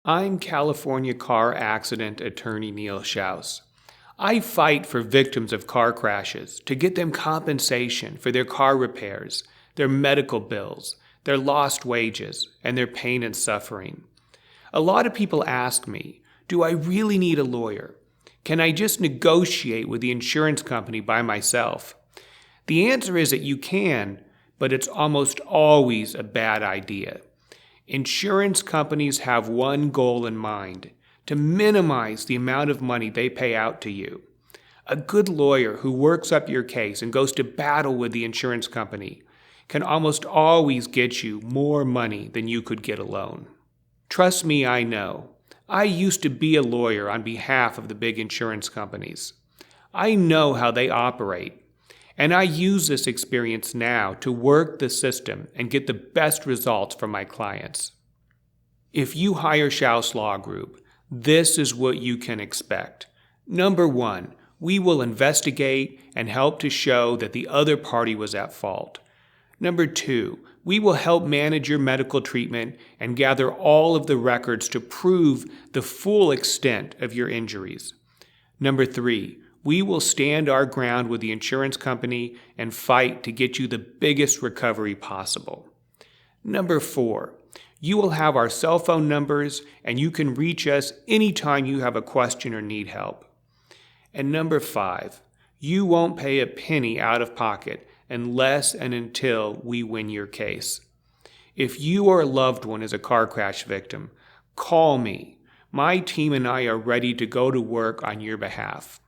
I'm California car accident attorney Neil Shouse. I fight for victims of car crashes to get them compensation for their car repairs, their medical bills, their lost wages, and their pain and suffering. A lot of people ask me, do I really need a lawyer? Can I just negotiate with the insurance company by myself? The answer is that you can, but it's almost always a bad idea. Insurance companies have one goal in mind: to minimize the amount of money they pay out to you. A good lawyer who works up your case and goes to battle with the insurance company can almost always get you more money than you could get alone. Trust me, I know. I used to be a lawyer on behalf of the big insurance companies. I know how they operate, and I use this experience now to work the system and get the best results for my clients. If you hire Shouse Law Group, this is what you can expect. Number one, we will investigate and help to show that the other party was at fault. Number two, we will help manage your medical treatment and gather all of the records to prove the full extent of your injuries. Number three, we will stand our ground with the insurance company and fight to get you the biggest recovery possible. Number four, you will have our cell phone numbers and you can reach us anytime you have a question or need help. And number five, you won't pay a penny out of pocket unless and until we win your case. If you or a loved one is a car crash victim, call me. My team and I are ready to go to work on your behalf.